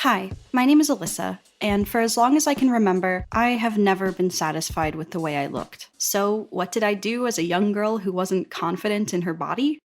Hi, my name is Alyssa, and for as long as I can remember, I have never been satisfied with the way I looked. So, what did I do as a young girl who wasn't confident in her body?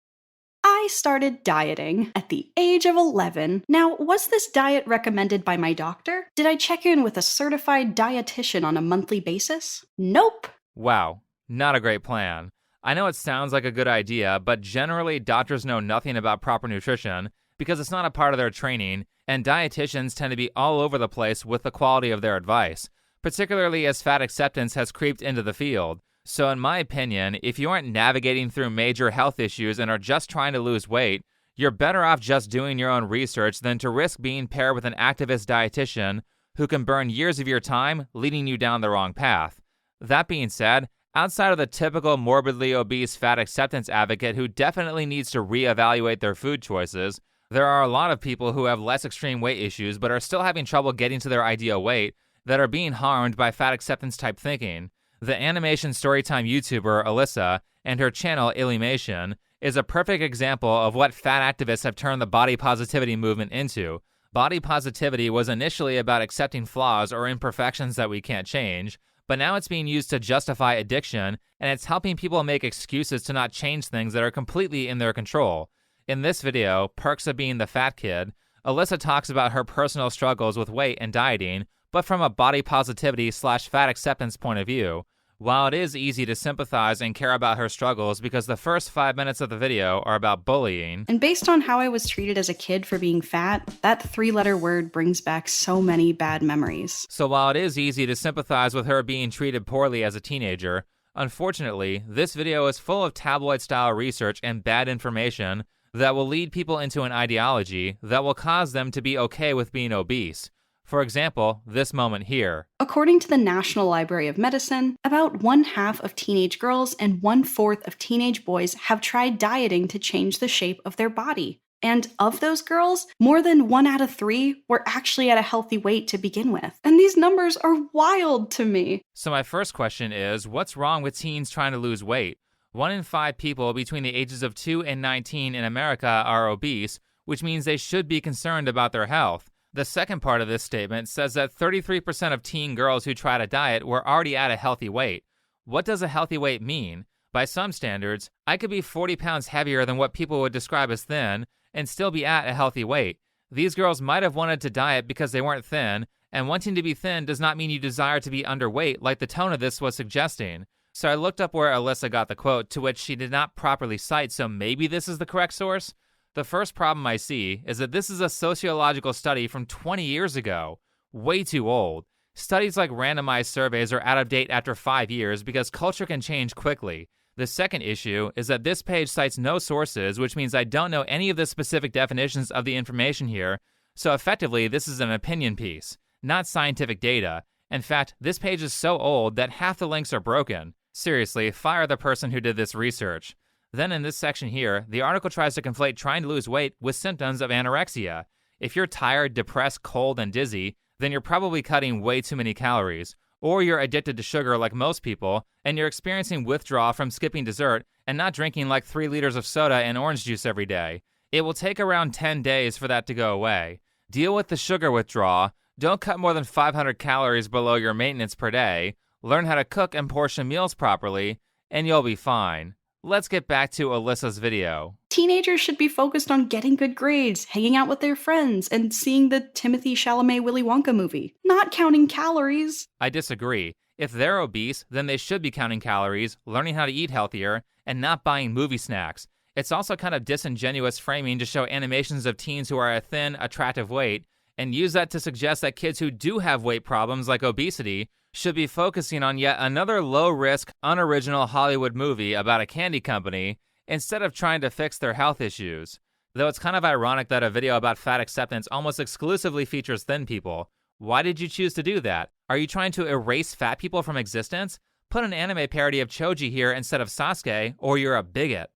I started dieting at the age of 11. Now, was this diet recommended by my doctor? Did I check in with a certified dietitian on a monthly basis? Nope. Wow, not a great plan. I know it sounds like a good idea, but generally doctors know nothing about proper nutrition because it's not a part of their training, and dietitians tend to be all over the place with the quality of their advice, particularly as fat acceptance has creeped into the field. So in my opinion, if you aren't navigating through major health issues and are just trying to lose weight, you're better off just doing your own research than to risk being paired with an activist dietitian who can burn years of your time leading you down the wrong path. That being said, outside of the typical morbidly obese fat acceptance advocate who definitely needs to reevaluate their food choices, there are a lot of people who have less extreme weight issues but are still having trouble getting to their ideal weight that are being harmed by fat acceptance type thinking. The animation storytime YouTuber Alyssa and her channel Illymation is a perfect example of what fat activists have turned the body positivity movement into. Body positivity was initially about accepting flaws or imperfections that we can't change, but now it's being used to justify addiction, and it's helping people make excuses to not change things that are completely in their control. In this video, Perks of Being the Fat Kid, Alyssa talks about her personal struggles with weight and dieting, but from a body positivity / fat acceptance point of view. While it is easy to sympathize and care about her struggles because the first 5 minutes of the video are about bullying. And based on how I was treated as a kid for being fat, that 3-letter word brings back so many bad memories. So while it is easy to sympathize with her being treated poorly as a teenager, unfortunately, this video is full of tabloid-style research and bad information that will lead people into an ideology that will cause them to be okay with being obese. For example, this moment here. According to the National Library of Medicine, about 1/2 of teenage girls and 1/4 of teenage boys have tried dieting to change the shape of their body. And of those girls, more than 1 out of 3 were actually at a healthy weight to begin with. And these numbers are wild to me. So my first question is, what's wrong with teens trying to lose weight? 1 in 5 people between the ages of 2 and 19 in America are obese, which means they should be concerned about their health. The second part of this statement says that 33% of teen girls who tried a diet were already at a healthy weight. What does a healthy weight mean? By some standards, I could be 40 pounds heavier than what people would describe as thin and still be at a healthy weight. These girls might have wanted to diet because they weren't thin, and wanting to be thin does not mean you desire to be underweight like the tone of this was suggesting. So I looked up where Alyssa got the quote, to which she did not properly cite, so maybe this is the correct source. The first problem I see is that this is a sociological study from 20 years ago. Way too old. Studies like randomized surveys are out of date after 5 years because culture can change quickly. The second issue is that this page cites no sources, which means I don't know any of the specific definitions of the information here, so effectively this is an opinion piece, not scientific data. In fact, this page is so old that half the links are broken. Seriously, fire the person who did this research. Then in this section here, the article tries to conflate trying to lose weight with symptoms of anorexia. If you're tired, depressed, cold, and dizzy, then you're probably cutting way too many calories. Or you're addicted to sugar like most people, and you're experiencing withdrawal from skipping dessert and not drinking like 3 liters of soda and orange juice every day. It will take around 10 days for that to go away. Deal with the sugar withdrawal, don't cut more than 500 calories below your maintenance per day, learn how to cook and portion meals properly, and you'll be fine. Let's get back to Alyssa's video. Teenagers should be focused on getting good grades, hanging out with their friends, and seeing the Timothée Chalamet Willy Wonka movie, not counting calories. I disagree. If they're obese, then they should be counting calories, learning how to eat healthier, and not buying movie snacks. It's also kind of disingenuous framing to show animations of teens who are a thin, attractive weight, and use that to suggest that kids who do have weight problems like obesity should be focusing on yet another low-risk, unoriginal Hollywood movie about a candy company instead of trying to fix their health issues. Though it's kind of ironic that a video about fat acceptance almost exclusively features thin people. Why did you choose to do that? Are you trying to erase fat people from existence? Put an anime parody of Choji here instead of Sasuke, or you're a bigot.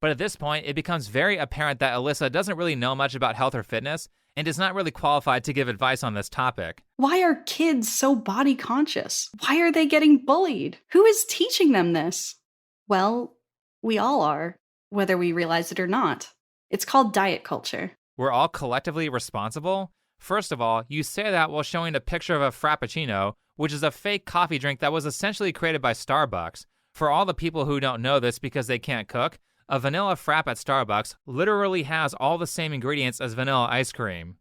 But at this point, it becomes very apparent that Alyssa doesn't really know much about health or fitness, and is not really qualified to give advice on this topic. Why are kids so body conscious? Why are they getting bullied? Who is teaching them this? Well, we all are, whether we realize it or not. It's called diet culture. We're all collectively responsible? First of all, you say that while showing a picture of a Frappuccino, which is a fake coffee drink that was essentially created by Starbucks. For all the people who don't know this because they can't cook, a vanilla frap at Starbucks literally has all the same ingredients as vanilla ice cream.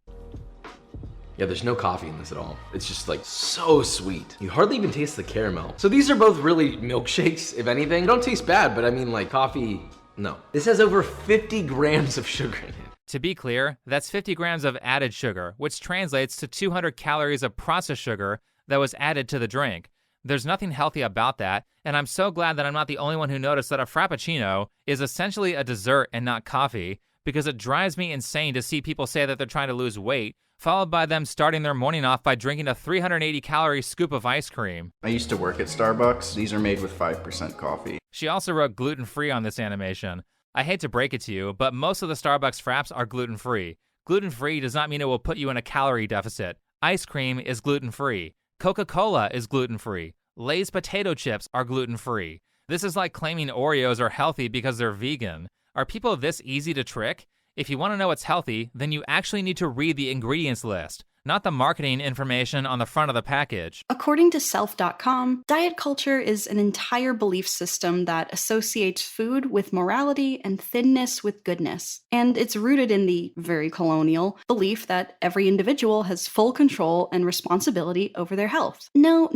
Yeah, there's no coffee in this at all. It's just like so sweet. You hardly even taste the caramel. So these are both really milkshakes, if anything. They don't taste bad, but I mean like coffee, no. This has over 50 grams of sugar in it. To be clear, that's 50 grams of added sugar, which translates to 200 calories of processed sugar that was added to the drink. There's nothing healthy about that, and I'm so glad that I'm not the only one who noticed that a Frappuccino is essentially a dessert and not coffee, because it drives me insane to see people say that they're trying to lose weight, followed by them starting their morning off by drinking a 380-calorie scoop of ice cream. I used to work at Starbucks. These are made with 5% coffee. She also wrote gluten-free on this animation. I hate to break it to you, but most of the Starbucks fraps are gluten-free. Gluten-free does not mean it will put you in a calorie deficit. Ice cream is gluten-free. Coca-Cola is gluten-free. Lay's potato chips are gluten-free. This is like claiming Oreos are healthy because they're vegan. Are people this easy to trick? If you want to know what's healthy, then you actually need to read the ingredients list, not the marketing information on the front of the package. According to self.com, diet culture is an entire belief system that associates food with morality and thinness with goodness. And it's rooted in the very colonial belief that every individual has full control and responsibility over their health. No,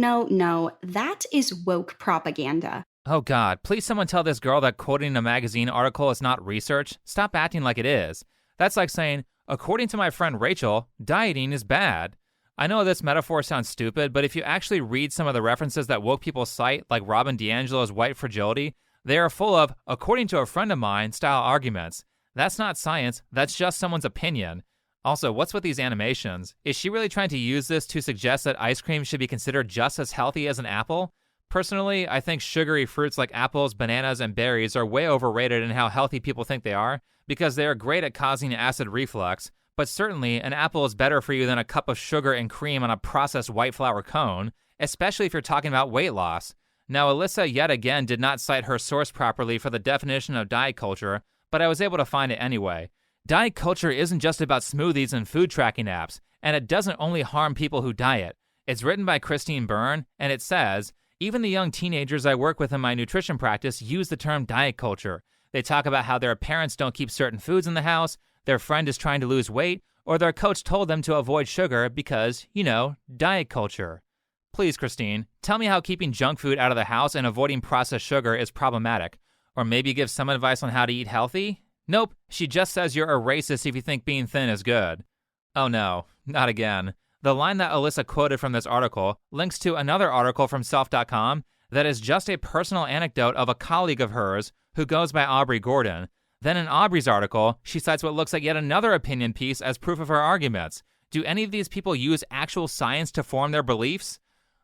that is woke propaganda. Oh God, please someone tell this girl that quoting a magazine article is not research. Stop acting like it is. That's like saying, according to my friend Rachel, dieting is bad. I know this metaphor sounds stupid, but if you actually read some of the references that woke people cite, like Robin DiAngelo's white fragility, they are full of, according to a friend of mine, style arguments. That's not science, that's just someone's opinion. Also, what's with these animations? Is she really trying to use this to suggest that ice cream should be considered just as healthy as an apple? Personally, I think sugary fruits like apples, bananas, and berries are way overrated in how healthy people think they are, because they are great at causing acid reflux, but certainly an apple is better for you than a cup of sugar and cream on a processed white flour cone, especially if you're talking about weight loss. Now, Alyssa yet again did not cite her source properly for the definition of diet culture, but I was able to find it anyway. Diet culture isn't just about smoothies and food tracking apps, and it doesn't only harm people who diet. It's written by Christine Byrne, and it says, even the young teenagers I work with in my nutrition practice use the term diet culture. They talk about how their parents don't keep certain foods in the house, their friend is trying to lose weight, or their coach told them to avoid sugar because, diet culture. Please, Christine, tell me how keeping junk food out of the house and avoiding processed sugar is problematic. Or maybe give some advice on how to eat healthy? Nope, she just says you're a racist if you think being thin is good. Oh no, not again. The line that Alyssa quoted from this article links to another article from self.com that is just a personal anecdote of a colleague of hers who goes by Aubrey Gordon. Then in Aubrey's article, she cites what looks like yet another opinion piece as proof of her arguments. Do any of these people use actual science to form their beliefs?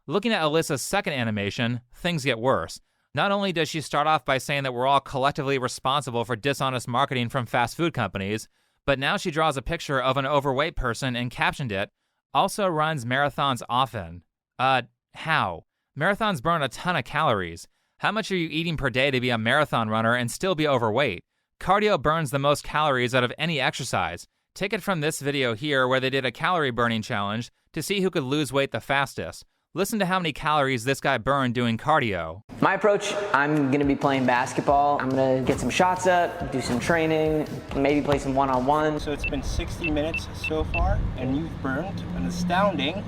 Looking at Alyssa's second animation, things get worse. Not only does she start off by saying that we're all collectively responsible for dishonest marketing from fast food companies, but now she draws a picture of an overweight person and captioned it, also runs marathons often. How? Marathons burn a ton of calories. How much are you eating per day to be a marathon runner and still be overweight? Cardio burns the most calories out of any exercise. Take it from this video here where they did a calorie burning challenge to see who could lose weight the fastest. Listen to how many calories this guy burned doing cardio. My approach, I'm going to be playing basketball. I'm going to get some shots up, do some training, maybe play some one-on-one. So it's been 60 minutes so far, and you've burned an astounding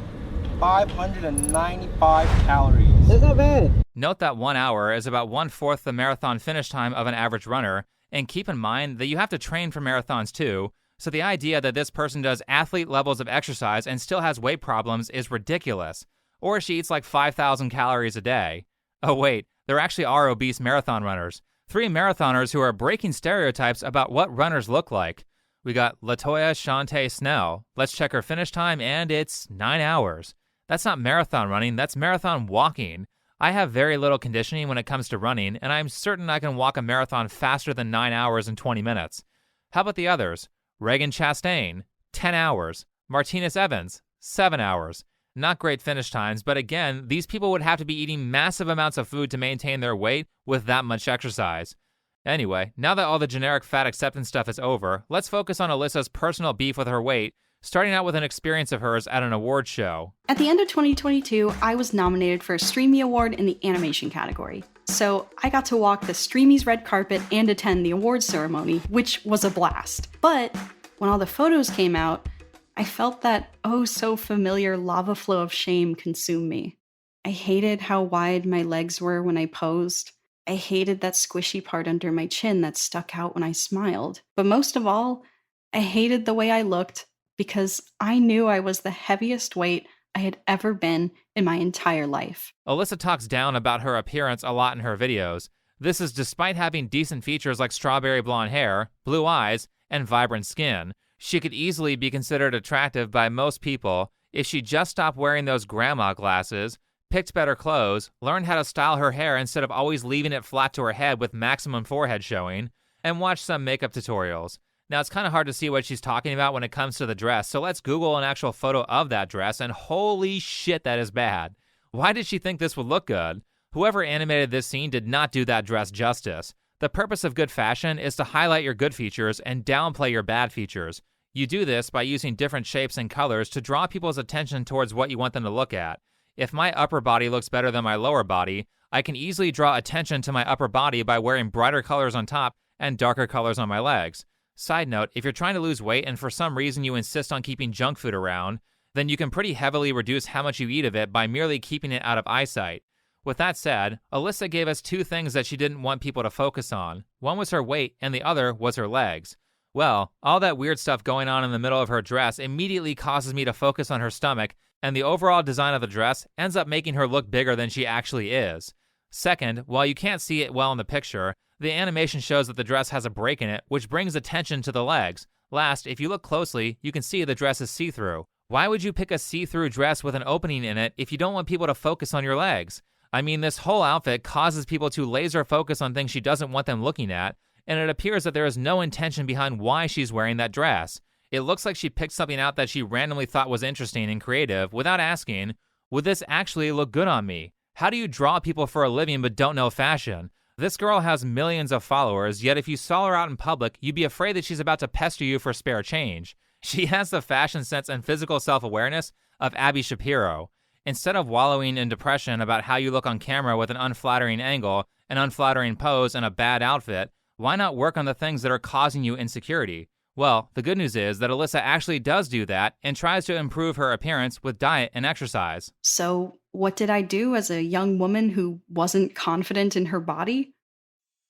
595 calories. That's not bad. Note that 1 hour is about 1/4 the marathon finish time of an average runner, and keep in mind that you have to train for marathons too, so the idea that this person does athlete levels of exercise and still has weight problems is ridiculous. Or she eats like 5,000 calories a day. Oh wait, there actually are obese marathon runners. 3 marathoners who are breaking stereotypes about what runners look like. We got Latoya Shante Snell. Let's check her finish time, and it's 9 hours. That's not marathon running, that's marathon walking. I have very little conditioning when it comes to running, and I'm certain I can walk a marathon faster than 9 hours and 20 minutes. How about the others? Reagan Chastain, 10 hours. Martinez Evans, 7 hours. Not great finish times, but again, these people would have to be eating massive amounts of food to maintain their weight with that much exercise. Anyway, now that all the generic fat acceptance stuff is over, let's focus on Alyssa's personal beef with her weight, starting out with an experience of hers at an award show. At the end of 2022, I was nominated for a Streamy Award in the animation category. So I got to walk the Streamy's red carpet and attend the awards ceremony, which was a blast. But when all the photos came out, I felt that oh so familiar lava flow of shame consume me. I hated how wide my legs were when I posed. I hated that squishy part under my chin that stuck out when I smiled. But most of all, I hated the way I looked because I knew I was the heaviest weight I had ever been in my entire life. Alyssa talks down about her appearance a lot in her videos. This is despite having decent features like strawberry blonde hair, blue eyes, and vibrant skin. She could easily be considered attractive by most people if she just stopped wearing those grandma glasses, picked better clothes, learned how to style her hair instead of always leaving it flat to her head with maximum forehead showing, and watched some makeup tutorials. Now, it's kind of hard to see what she's talking about when it comes to the dress, so let's Google an actual photo of that dress, and holy shit, that is bad. Why did she think this would look good? Whoever animated this scene did not do that dress justice. The purpose of good fashion is to highlight your good features and downplay your bad features. You do this by using different shapes and colors to draw people's attention towards what you want them to look at. If my upper body looks better than my lower body, I can easily draw attention to my upper body by wearing brighter colors on top and darker colors on my legs. Side note, if you're trying to lose weight and for some reason you insist on keeping junk food around, then you can pretty heavily reduce how much you eat of it by merely keeping it out of eyesight. With that said, Alyssa gave us two things that she didn't want people to focus on. One was her weight and the other was her legs. Well, all that weird stuff going on in the middle of her dress immediately causes me to focus on her stomach, and the overall design of the dress ends up making her look bigger than she actually is. Second, while you can't see it well in the picture, the animation shows that the dress has a break in it, which brings attention to the legs. Last, if you look closely, you can see the dress is see-through. Why would you pick a see-through dress with an opening in it if you don't want people to focus on your legs? I mean, this whole outfit causes people to laser focus on things she doesn't want them looking at, and it appears that there is no intention behind why she's wearing that dress. It looks like she picked something out that she randomly thought was interesting and creative without asking, would this actually look good on me? How do you draw people for a living but don't know fashion? This girl has millions of followers, yet if you saw her out in public, you'd be afraid that she's about to pester you for spare change. She has the fashion sense and physical self-awareness of Abby Shapiro. Instead of wallowing in depression about how you look on camera with an unflattering angle, an unflattering pose, and a bad outfit, why not work on the things that are causing you insecurity? Well, the good news is that Alyssa actually does do that and tries to improve her appearance with diet and exercise. So, what did I do as a young woman who wasn't confident in her body?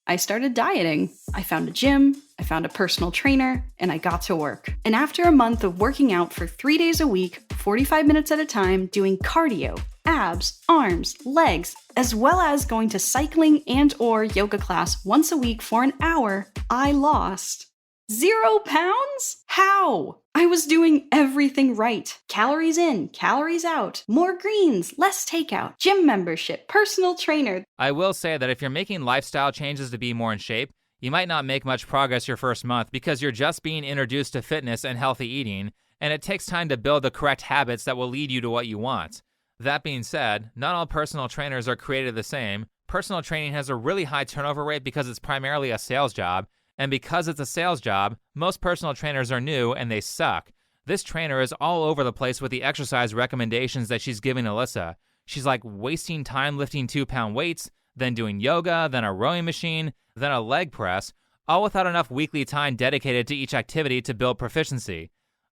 I started dieting. I found a gym, I found a personal trainer, and I got to work. And after a month of working out for 3 days a week, 45 minutes at a time, doing cardio, abs, arms, legs, as well as going to cycling and or yoga class once a week for an hour, I lost 0 pounds? How? I was doing everything right. Calories in, calories out, more greens, less takeout, gym membership, personal trainer. I will say that if you're making lifestyle changes to be more in shape, you might not make much progress your first month because you're just being introduced to fitness and healthy eating, and it takes time to build the correct habits that will lead you to what you want. That being said, not all personal trainers are created the same. Personal training has a really high turnover rate because it's primarily a sales job, and because it's a sales job, most personal trainers are new and they suck. This trainer is all over the place with the exercise recommendations that she's giving Alyssa. She's like wasting time lifting 2-pound weights, then doing yoga, then a rowing machine, then a leg press, all without enough weekly time dedicated to each activity to build proficiency.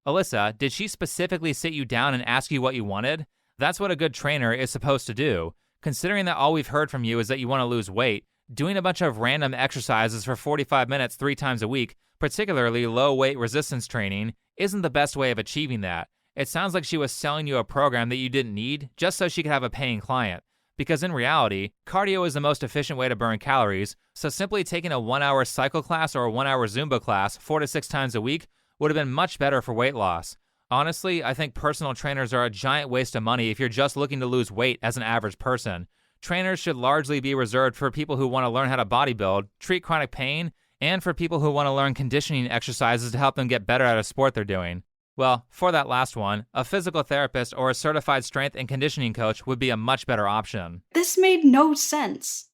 Alyssa, did she specifically sit you down and ask you what you wanted? That's what a good trainer is supposed to do. Considering that all we've heard from you is that you want to lose weight, doing a bunch of random exercises for 45 minutes 3 times a week, particularly low-weight resistance training, isn't the best way of achieving that. It sounds like she was selling you a program that you didn't need just so she could have a paying client. Because in reality, cardio is the most efficient way to burn calories, so simply taking a 1-hour cycle class or a 1-hour Zumba class 4 to 6 times a week would have been much better for weight loss. Honestly, I think personal trainers are a giant waste of money if you're just looking to lose weight as an average person. Trainers should largely be reserved for people who want to learn how to bodybuild, treat chronic pain, and for people who want to learn conditioning exercises to help them get better at a sport they're doing. Well, for that last one, a physical therapist or a certified strength and conditioning coach would be a much better option. This made no sense.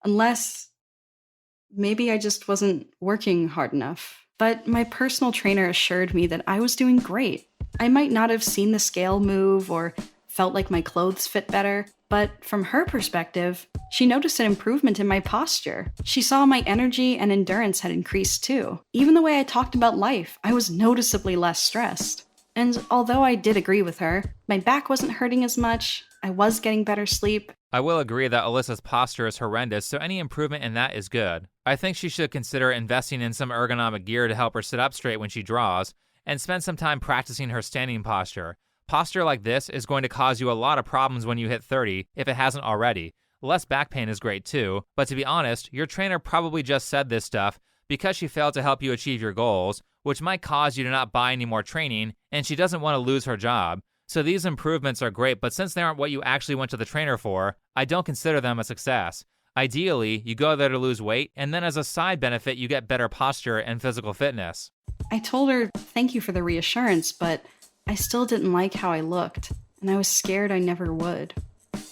Unless maybe I just wasn't working hard enough. but my personal trainer assured me that I was doing great. I might not have seen the scale move or felt like my clothes fit better, but from her perspective, she noticed an improvement in my posture. She saw my energy and endurance had increased too. Even the way I talked about life, I was noticeably less stressed. And although I did agree with her, my back wasn't hurting as much, I was getting better sleep. I will agree that Alyssa's posture is horrendous, so any improvement in that is good. I think she should consider investing in some ergonomic gear to help her sit up straight when she draws, and spend some time practicing her standing posture. Posture like this is going to cause you a lot of problems when you hit 30, if it hasn't already. Less back pain is great too, but to be honest, your trainer probably just said this stuff because she failed to help you achieve your goals, which might cause you to not buy any more training, and she doesn't want to lose her job. So these improvements are great, but since they aren't what you actually went to the trainer for, I don't consider them a success. Ideally, you go there to lose weight, and then as a side benefit, you get better posture and physical fitness. I told her thank you for the reassurance, but I still didn't like how I looked, and I was scared I never would.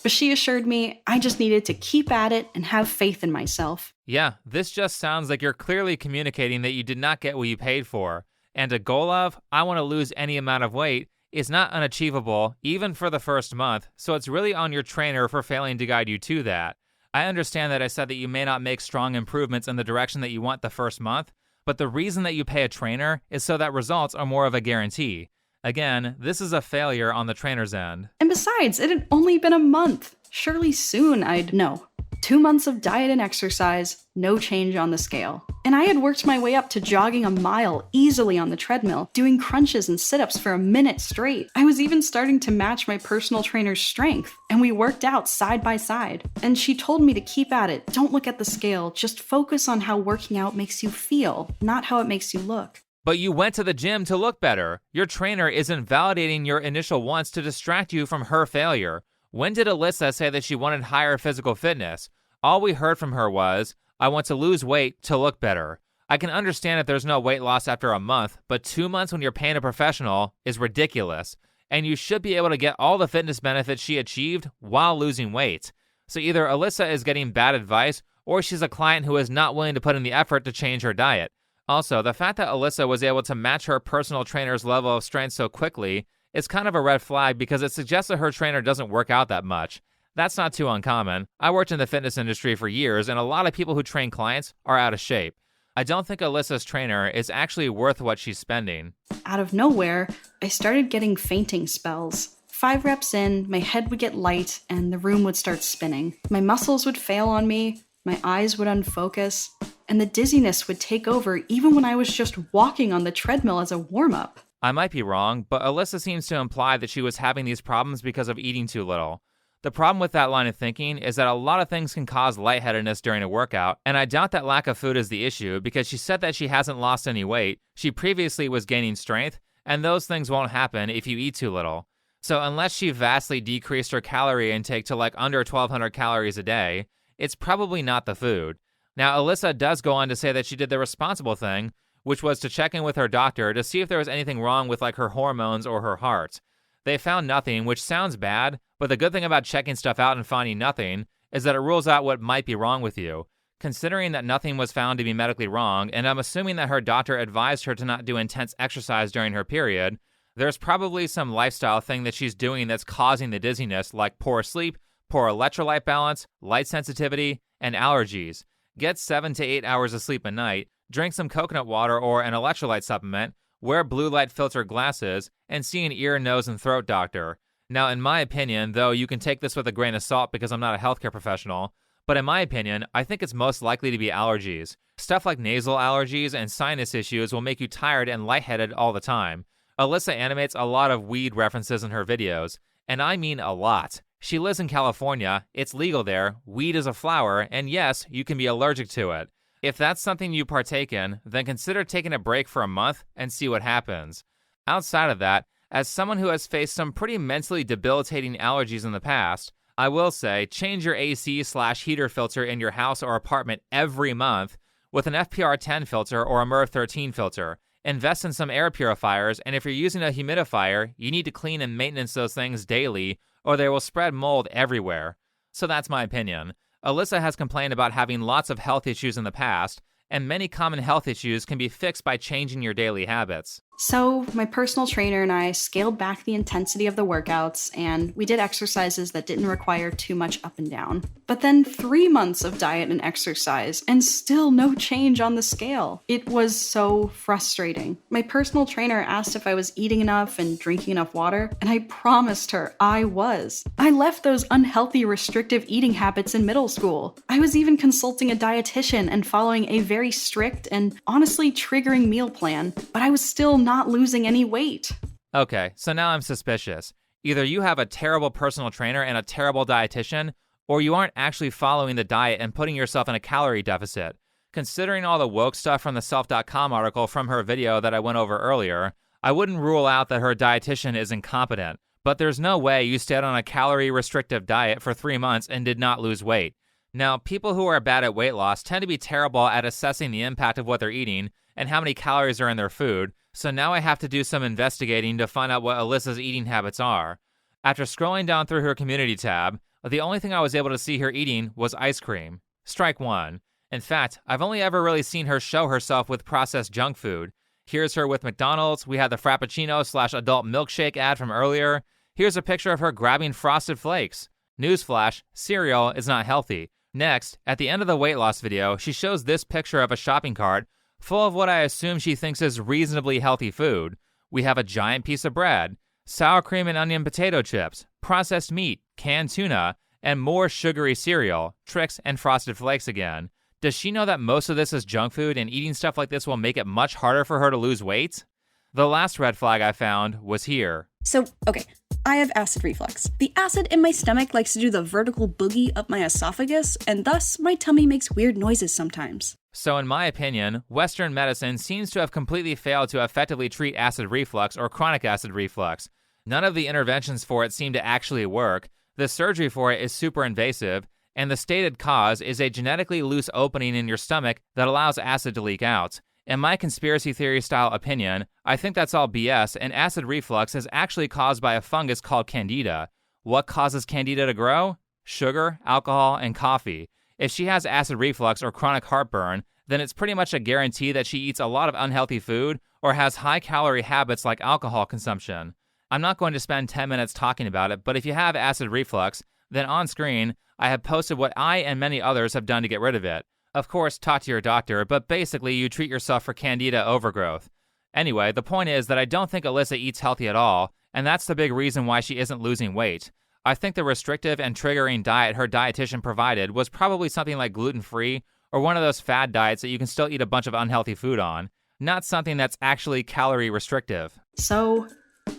But she assured me I just needed to keep at it and have faith in myself. Yeah, this just sounds like you're clearly communicating that you did not get what you paid for. And a goal of, I want to lose any amount of weight, is not unachievable, even for the first month, so it's really on your trainer for failing to guide you to that. I understand that I said that you may not make strong improvements in the direction that you want the first month, but the reason that you pay a trainer is so that results are more of a guarantee. Again, this is a failure on the trainer's end. And besides, it had only been a month. Surely soon I'd know. 2 months of diet and exercise, no change on the scale. And I had worked my way up to jogging a mile easily on the treadmill, doing crunches and sit-ups for a minute straight. I was even starting to match my personal trainer's strength, and we worked out side by side. And she told me to keep at it, don't look at the scale, just focus on how working out makes you feel, not how it makes you look. But you went to the gym to look better. Your trainer isn't validating your initial wants to distract you from her failure. When did Alyssa say that she wanted higher physical fitness? All we heard from her was, I want to lose weight to look better. I can understand if there's no weight loss after a month, but 2 months when you're paying a professional is ridiculous. And you should be able to get all the fitness benefits she achieved while losing weight. So either Alyssa is getting bad advice, or she's a client who is not willing to put in the effort to change her diet. Also, the fact that Alyssa was able to match her personal trainer's level of strength so quickly is kind of a red flag because it suggests that her trainer doesn't work out that much. That's not too uncommon. I worked in the fitness industry for years, and a lot of people who train clients are out of shape. I don't think Alyssa's trainer is actually worth what she's spending. Out of nowhere, I started getting fainting spells. 5 reps in, my head would get light, and the room would start spinning. My muscles would fail on me, my eyes would unfocus, and the dizziness would take over even when I was just walking on the treadmill as a warm-up. I might be wrong, but Alyssa seems to imply that she was having these problems because of eating too little. The problem with that line of thinking is that a lot of things can cause lightheadedness during a workout, and I doubt that lack of food is the issue because she said that she hasn't lost any weight, she previously was gaining strength, and those things won't happen if you eat too little. So unless she vastly decreased her calorie intake to like under 1,200 calories a day, it's probably not the food. Now, Alyssa does go on to say that she did the responsible thing, which was to check in with her doctor to see if there was anything wrong with like her hormones or her heart. They found nothing, which sounds bad, but the good thing about checking stuff out and finding nothing is that it rules out what might be wrong with you. Considering that nothing was found to be medically wrong, and I'm assuming that her doctor advised her to not do intense exercise during her period, there's probably some lifestyle thing that she's doing that's causing the dizziness, like poor sleep, poor electrolyte balance, light sensitivity, and allergies. Get 7 to 8 hours of sleep a night, drink some coconut water or an electrolyte supplement, wear blue light filter glasses, and see an ear, nose, and throat doctor. Now, in my opinion, though you can take this with a grain of salt because I'm not a healthcare professional, but in my opinion, I think it's most likely to be allergies. Stuff like nasal allergies and sinus issues will make you tired and lightheaded all the time. Alyssa animates a lot of weed references in her videos, and I mean a lot. She lives in California, it's legal there, weed is a flower, and yes, you can be allergic to it. If that's something you partake in, then consider taking a break for a month and see what happens. Outside of that, as someone who has faced some pretty mentally debilitating allergies in the past, I will say change your AC/heater filter in your house or apartment every month with an FPR10 filter or a MERV13 filter. Invest in some air purifiers, and if you're using a humidifier, you need to clean and maintenance those things daily or they will spread mold everywhere. So that's my opinion. Alyssa has complained about having lots of health issues in the past, and many common health issues can be fixed by changing your daily habits. So, my personal trainer and I scaled back the intensity of the workouts, and we did exercises that didn't require too much up and down. But then 3 months of diet and exercise, and still no change on the scale. It was so frustrating. My personal trainer asked if I was eating enough and drinking enough water, and I promised her I was. I left those unhealthy, restrictive eating habits in middle school. I was even consulting a dietitian and following a very strict and honestly triggering meal plan, but I was still not losing any weight. Okay, so now I'm suspicious. Either you have a terrible personal trainer and a terrible dietitian, or you aren't actually following the diet and putting yourself in a calorie deficit. Considering all the woke stuff from the self.com article from her video that I went over earlier, I wouldn't rule out that her dietitian is incompetent, but there's no way you stayed on a calorie-restrictive diet for 3 months and did not lose weight. Now, people who are bad at weight loss tend to be terrible at assessing the impact of what they're eating and how many calories are in their food, so now I have to do some investigating to find out what Alyssa's eating habits are. After scrolling down through her community tab, the only thing I was able to see her eating was ice cream. Strike one. In fact, I've only ever really seen her show herself with processed junk food. Here's her with McDonald's. We had the Frappuccino/adult milkshake ad from earlier. Here's a picture of her grabbing Frosted Flakes. Newsflash, cereal is not healthy. Next, at the end of the weight loss video, she shows this picture of a shopping cart full of what I assume she thinks is reasonably healthy food. We have a giant piece of bread, sour cream and onion potato chips, processed meat, canned tuna, and more sugary cereal, Trix and Frosted Flakes again. Does she know that most of this is junk food and eating stuff like this will make it much harder for her to lose weight? The last red flag I found was here. So, okay, I have acid reflux. The acid in my stomach likes to do the vertical boogie up my esophagus, and thus my tummy makes weird noises sometimes. So in my opinion, Western medicine seems to have completely failed to effectively treat acid reflux or chronic acid reflux. None of the interventions for it seem to actually work, the surgery for it is super invasive, and the stated cause is a genetically loose opening in your stomach that allows acid to leak out. In my conspiracy theory style opinion, I think that's all BS, and acid reflux is actually caused by a fungus called Candida. What causes Candida to grow? Sugar, alcohol, and coffee. If she has acid reflux or chronic heartburn, then it's pretty much a guarantee that she eats a lot of unhealthy food or has high-calorie habits like alcohol consumption. I'm not going to spend 10 minutes talking about it, but if you have acid reflux, then on screen, I have posted what I and many others have done to get rid of it. Of course, talk to your doctor, but basically you treat yourself for Candida overgrowth. Anyway, the point is that I don't think Alyssa eats healthy at all, and that's the big reason why she isn't losing weight. I think the restrictive and triggering diet her dietitian provided was probably something like gluten-free or one of those fad diets that you can still eat a bunch of unhealthy food on, not something that's actually calorie restrictive. So,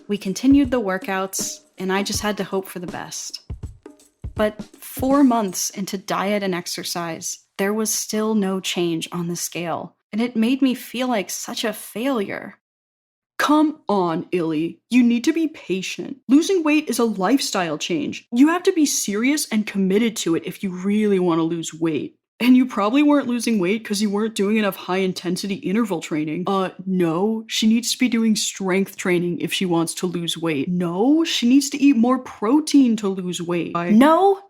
we continued the workouts, and I just had to hope for the best. But 4 months into diet and exercise, there was still no change on the scale, and it made me feel like such a failure. Come on, Illy. You need to be patient. Losing weight is a lifestyle change. You have to be serious and committed to it if you really want to lose weight. And you probably weren't losing weight because you weren't doing enough high-intensity interval training. No. She needs to be doing strength training if she wants to lose weight. No, she needs to eat more protein to lose weight. No.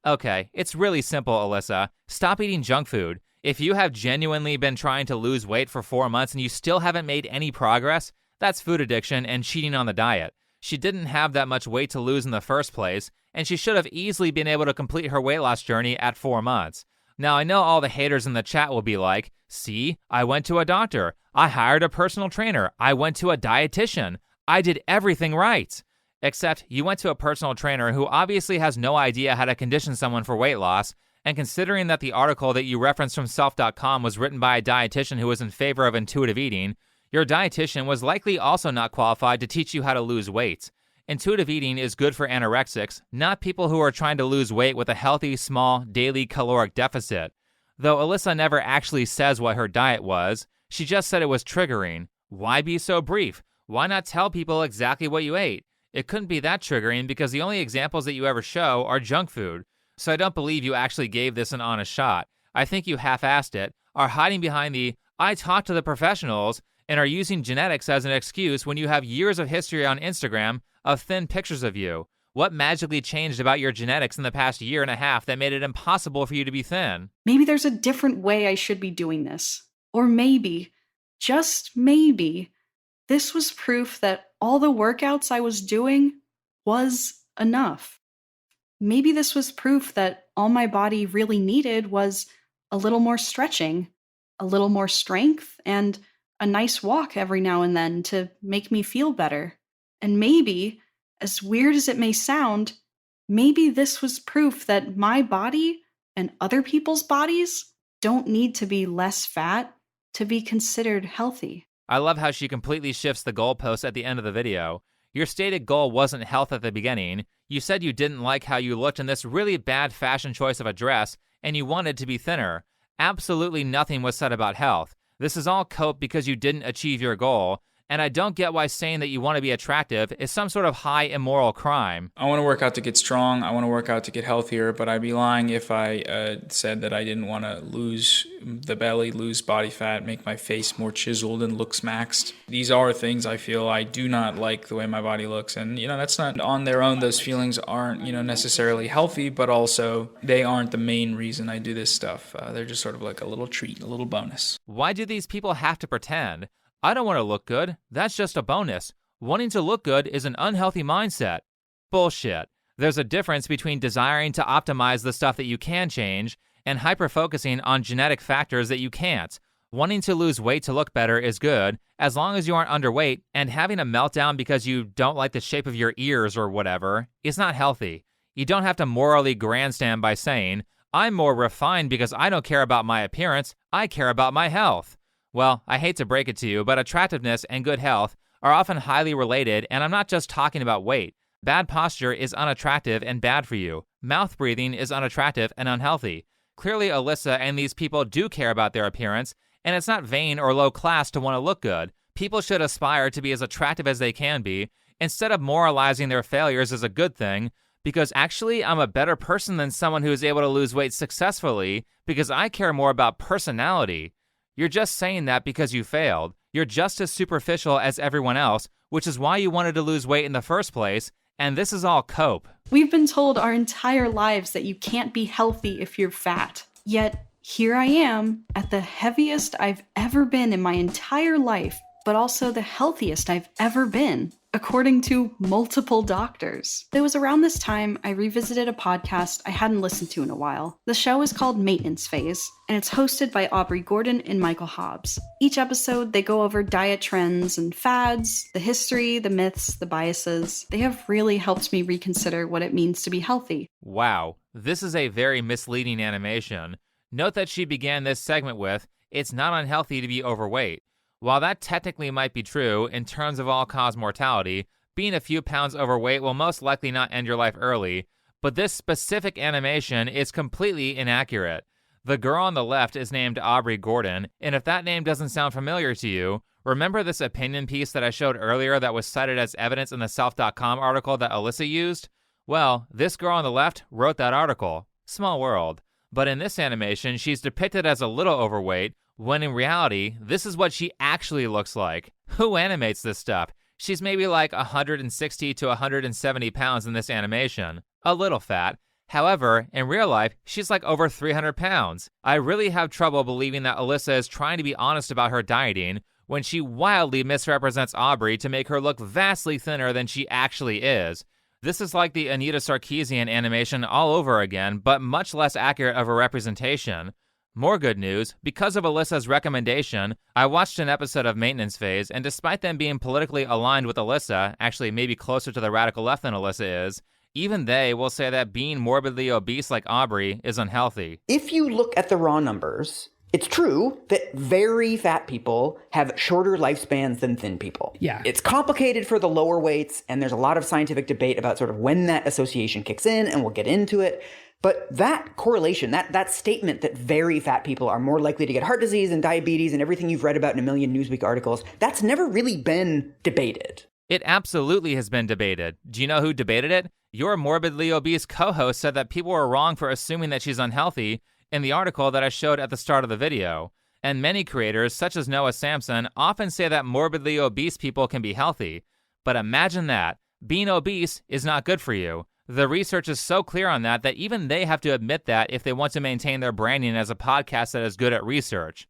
Okay, it's really simple, Alyssa. Stop eating junk food. If you have genuinely been trying to lose weight for 4 months and you still haven't made any progress, that's food addiction and cheating on the diet. She didn't have that much weight to lose in the first place, and she should have easily been able to complete her weight loss journey at 4 months. Now, I know all the haters in the chat will be like, see, I went to a doctor, I hired a personal trainer, I went to a dietitian, I did everything right. Except you went to a personal trainer who obviously has no idea how to condition someone for weight loss, and considering that the article that you referenced from self.com was written by a dietitian who was in favor of intuitive eating, your dietitian was likely also not qualified to teach you how to lose weight. Intuitive eating is good for anorexics, not people who are trying to lose weight with a healthy, small, daily caloric deficit. Though Alyssa never actually says what her diet was, she just said it was triggering. Why be so brief? Why not tell people exactly what you ate? It couldn't be that triggering because the only examples that you ever show are junk food. So I don't believe you actually gave this an honest shot. I think you half-assed it, are hiding behind the, I talked to the professionals, and are using genetics as an excuse when you have years of history on Instagram of thin pictures of you. What magically changed about your genetics in the past year and a half that made it impossible for you to be thin? Maybe there's a different way I should be doing this. Or maybe, just maybe, this was proof that all the workouts I was doing was enough. Maybe this was proof that all my body really needed was a little more stretching, a little more strength, and a nice walk every now and then to make me feel better. And maybe, as weird as it may sound, maybe this was proof that my body and other people's bodies don't need to be less fat to be considered healthy. I love how she completely shifts the goalposts at the end of the video. Your stated goal wasn't health at the beginning. You said you didn't like how you looked in this really bad fashion choice of a dress, and you wanted to be thinner. Absolutely nothing was said about health. This is all cope because you didn't achieve your goal, and I don't get why saying that you want to be attractive is some sort of high immoral crime. I want to work out to get strong. I want to work out to get healthier, but I'd be lying if I said that I didn't want to lose the belly, lose body fat, make my face more chiseled and looks maxed. These are things I feel I do not like the way my body looks. And, that's not on their own. Those feelings aren't, necessarily healthy, but also they aren't the main reason I do this stuff. They're just sort of like a little treat, a little bonus. Why do these people have to pretend? I don't want to look good. That's just a bonus. Wanting to look good is an unhealthy mindset. Bullshit. There's a difference between desiring to optimize the stuff that you can change and hyper-focusing on genetic factors that you can't. Wanting to lose weight to look better is good, as long as you aren't underweight, and having a meltdown because you don't like the shape of your ears or whatever is not healthy. You don't have to morally grandstand by saying, I'm more refined because I don't care about my appearance, I care about my health. Well, I hate to break it to you, but attractiveness and good health are often highly related, and I'm not just talking about weight. Bad posture is unattractive and bad for you. Mouth breathing is unattractive and unhealthy. Clearly, Alyssa and these people do care about their appearance, and it's not vain or low class to want to look good. People should aspire to be as attractive as they can be, instead of moralizing their failures as a good thing, because actually I'm a better person than someone who is able to lose weight successfully because I care more about personality. You're just saying that because you failed. You're just as superficial as everyone else, which is why you wanted to lose weight in the first place, and this is all cope. We've been told our entire lives that you can't be healthy if you're fat. Yet, here I am, at the heaviest I've ever been in my entire life, but also the healthiest I've ever been, according to multiple doctors. It was around this time I revisited a podcast I hadn't listened to in a while. The show is called Maintenance Phase, and it's hosted by Aubrey Gordon and Michael Hobbs. Each episode, they go over diet trends and fads, the history, the myths, the biases. They have really helped me reconsider what it means to be healthy. Wow, this is a very misleading animation. Note that she began this segment with, it's not unhealthy to be overweight. While that technically might be true in terms of all-cause mortality, being a few pounds overweight will most likely not end your life early, but this specific animation is completely inaccurate. The girl on the left is named Aubrey Gordon, and if that name doesn't sound familiar to you, remember this opinion piece that I showed earlier that was cited as evidence in the Self.com article that Alyssa used? Well, this girl on the left wrote that article. Small world. But in this animation, she's depicted as a little overweight, when in reality, this is what she actually looks like. Who animates this stuff? She's maybe like 160 to 170 pounds in this animation. A little fat. However, in real life, she's like over 300 pounds. I really have trouble believing that Alyssa is trying to be honest about her dieting when she wildly misrepresents Aubrey to make her look vastly thinner than she actually is. This is like the Anita Sarkeesian animation all over again, but much less accurate of a representation. More good news, because of Alyssa's recommendation, I watched an episode of Maintenance Phase, and despite them being politically aligned with Alyssa, actually maybe closer to the radical left than Alyssa is, even they will say that being morbidly obese like Aubrey is unhealthy. If you look at the raw numbers, it's true that very fat people have shorter lifespans than thin people. Yeah. It's complicated for the lower weights, and there's a lot of scientific debate about sort of when that association kicks in, and we'll get into it. But that correlation, that statement that very fat people are more likely to get heart disease and diabetes and everything you've read about in a million Newsweek articles, that's never really been debated. It absolutely has been debated. Do you know who debated it? Your morbidly obese co-host said that people were wrong for assuming that she's unhealthy in the article that I showed at the start of the video. And many creators, such as Noah Samson, often say that morbidly obese people can be healthy. But imagine that. Being obese is not good for you. The research is so clear on that even they have to admit that if they want to maintain their branding as a podcast that is good at research.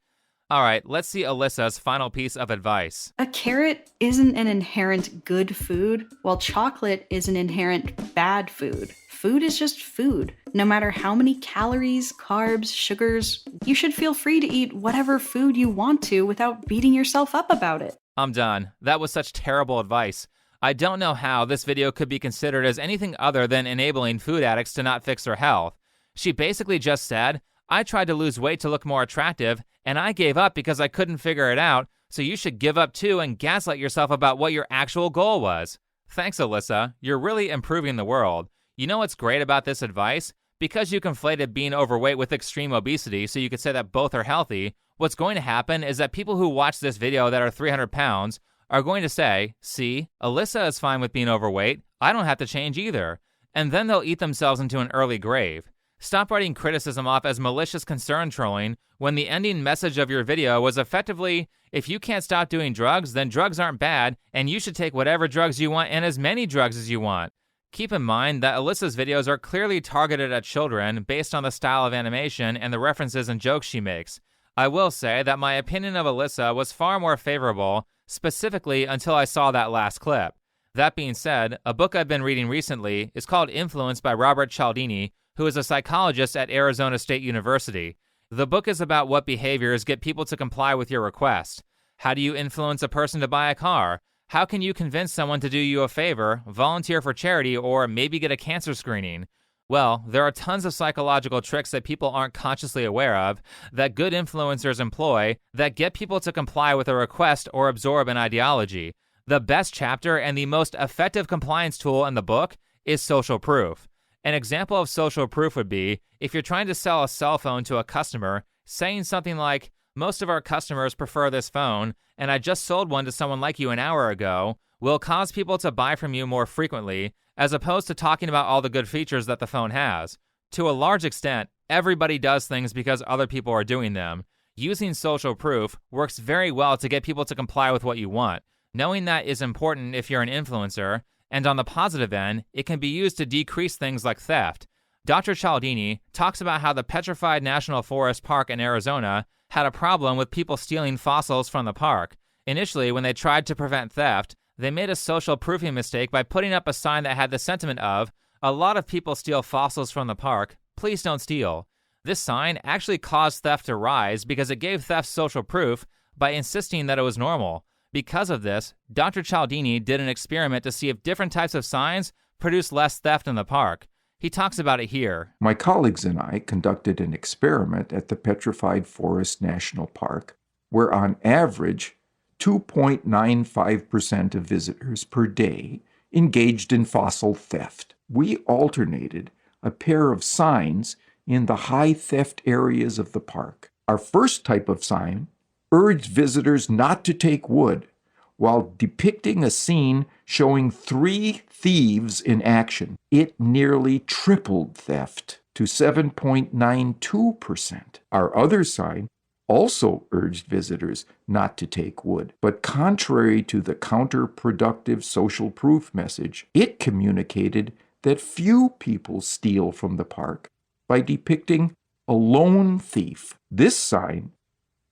All right, let's see Alyssa's final piece of advice. A carrot isn't an inherent good food, while chocolate is an inherent bad food. Food is just food. No matter how many calories, carbs, sugars, you should feel free to eat whatever food you want to without beating yourself up about it. I'm done. That was such terrible advice. I don't know how this video could be considered as anything other than enabling food addicts to not fix their health. She basically just said, I tried to lose weight to look more attractive, and I gave up because I couldn't figure it out, so you should give up too and gaslight yourself about what your actual goal was. Thanks, Alyssa. You're really improving the world. You know what's great about this advice? Because you conflated being overweight with extreme obesity so you could say that both are healthy, what's going to happen is that people who watch this video that are 300 pounds are going to say, see, Alyssa is fine with being overweight, I don't have to change either. And then they'll eat themselves into an early grave. Stop writing criticism off as malicious concern trolling when the ending message of your video was effectively, if you can't stop doing drugs, then drugs aren't bad, and you should take whatever drugs you want and as many drugs as you want. Keep in mind that Alyssa's videos are clearly targeted at children based on the style of animation and the references and jokes she makes. I will say that my opinion of Alyssa was far more favorable, specifically until I saw that last clip. That being said, a book I've been reading recently is called Influence by Robert Cialdini, who is a psychologist at Arizona State University. The book is about what behaviors get people to comply with your request. How do you influence a person to buy a car? How can you convince someone to do you a favor, volunteer for charity, or maybe get a cancer screening? Well, there are tons of psychological tricks that people aren't consciously aware of, that good influencers employ, that get people to comply with a request or absorb an ideology. The best chapter and the most effective compliance tool in the book is social proof. An example of social proof would be, if you're trying to sell a cell phone to a customer, saying something like, most of our customers prefer this phone, and I just sold one to someone like you an hour ago, will cause people to buy from you more frequently, as opposed to talking about all the good features that the phone has. To a large extent, everybody does things because other people are doing them. Using social proof works very well to get people to comply with what you want. Knowing that is important if you're an influencer, and on the positive end, it can be used to decrease things like theft. Dr. Cialdini talks about how the Petrified National Forest Park in Arizona had a problem with people stealing fossils from the park. Initially, when they tried to prevent theft, they made a social proofing mistake by putting up a sign that had the sentiment of, a lot of people steal fossils from the park, please don't steal. This sign actually caused theft to rise because it gave theft social proof by insisting that it was normal. Because of this, Dr. Cialdini did an experiment to see if different types of signs produce less theft in the park. He talks about it here. My colleagues and I conducted an experiment at the Petrified Forest National Park, where on average, 2.95% of visitors per day engaged in fossil theft. We alternated a pair of signs in the high theft areas of the park. Our first type of sign urged visitors not to take wood, while depicting a scene showing 3 thieves in action. It nearly tripled theft to 7.92%. Our other sign also urged visitors not to take wood, but contrary to the counterproductive social proof message, it communicated that few people steal from the park by depicting a lone thief. This sign,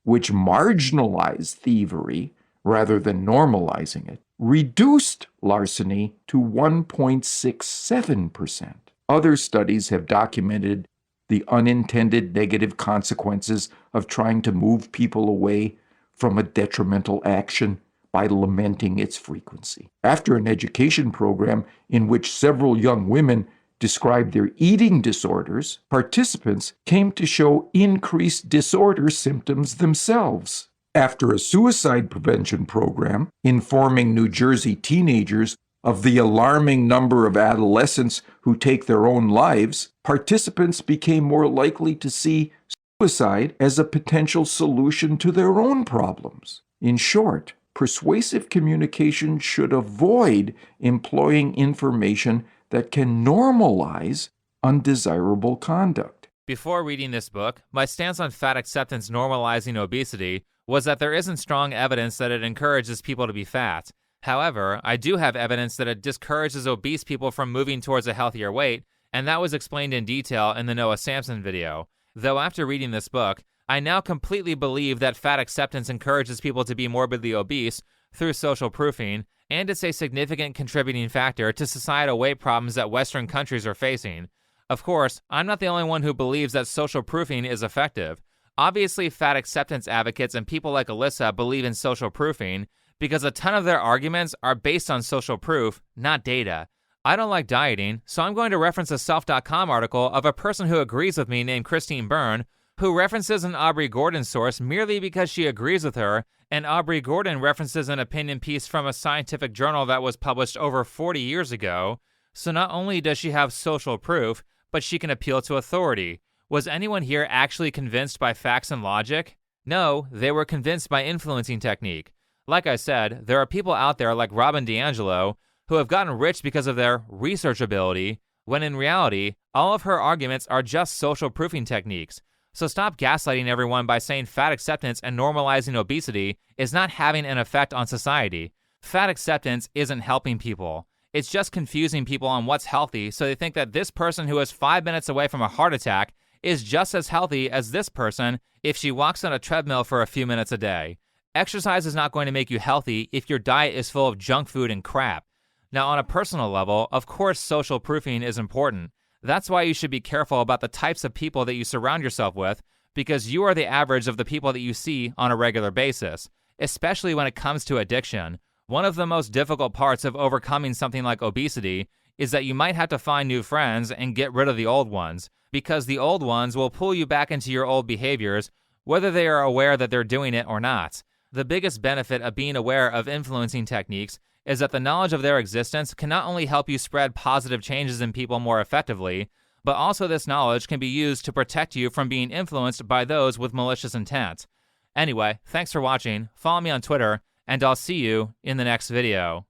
which marginalized thievery rather than normalizing it, reduced larceny to 1.67%. Other studies have documented the unintended negative consequences of trying to move people away from a detrimental action by lamenting its frequency. After an education program in which several young women described their eating disorders, participants came to show increased disorder symptoms themselves. After a suicide prevention program informing New Jersey teenagers of the alarming number of adolescents who take their own lives, participants became more likely to see suicide as a potential solution to their own problems. In short, persuasive communication should avoid employing information that can normalize undesirable conduct. Before reading this book, my stance on fat acceptance normalizing obesity was that there isn't strong evidence that it encourages people to be fat. However, I do have evidence that it discourages obese people from moving towards a healthier weight, and that was explained in detail in the Noah Samson video. Though after reading this book, I now completely believe that fat acceptance encourages people to be morbidly obese through social proofing, and it's a significant contributing factor to societal weight problems that Western countries are facing. Of course, I'm not the only one who believes that social proofing is effective. Obviously, fat acceptance advocates and people like Alyssa believe in social proofing because a ton of their arguments are based on social proof, not data. I don't like dieting, so I'm going to reference a Self.com article of a person who agrees with me named Christine Byrne, who references an Aubrey Gordon source merely because she agrees with her, and Aubrey Gordon references an opinion piece from a scientific journal that was published over 40 years ago. So not only does she have social proof, but she can appeal to authority. Was anyone here actually convinced by facts and logic? No, they were convinced by influencing technique. Like I said, there are people out there like Robin DiAngelo who have gotten rich because of their research ability, when in reality, all of her arguments are just social proofing techniques. So stop gaslighting everyone by saying fat acceptance and normalizing obesity is not having an effect on society. Fat acceptance isn't helping people. It's just confusing people on what's healthy, so they think that this person who is 5 minutes away from a heart attack is just as healthy as this person if she walks on a treadmill for a few minutes a day. Exercise is not going to make you healthy if your diet is full of junk food and crap. Now, on a personal level, of course, social proofing is important. That's why you should be careful about the types of people that you surround yourself with, because you are the average of the people that you see on a regular basis, especially when it comes to addiction. One of the most difficult parts of overcoming something like obesity is that you might have to find new friends and get rid of the old ones, because the old ones will pull you back into your old behaviors, whether they are aware that they're doing it or not. The biggest benefit of being aware of influencing techniques is that the knowledge of their existence can not only help you spread positive changes in people more effectively, but also this knowledge can be used to protect you from being influenced by those with malicious intent. Anyway, thanks for watching, follow me on Twitter, and I'll see you in the next video.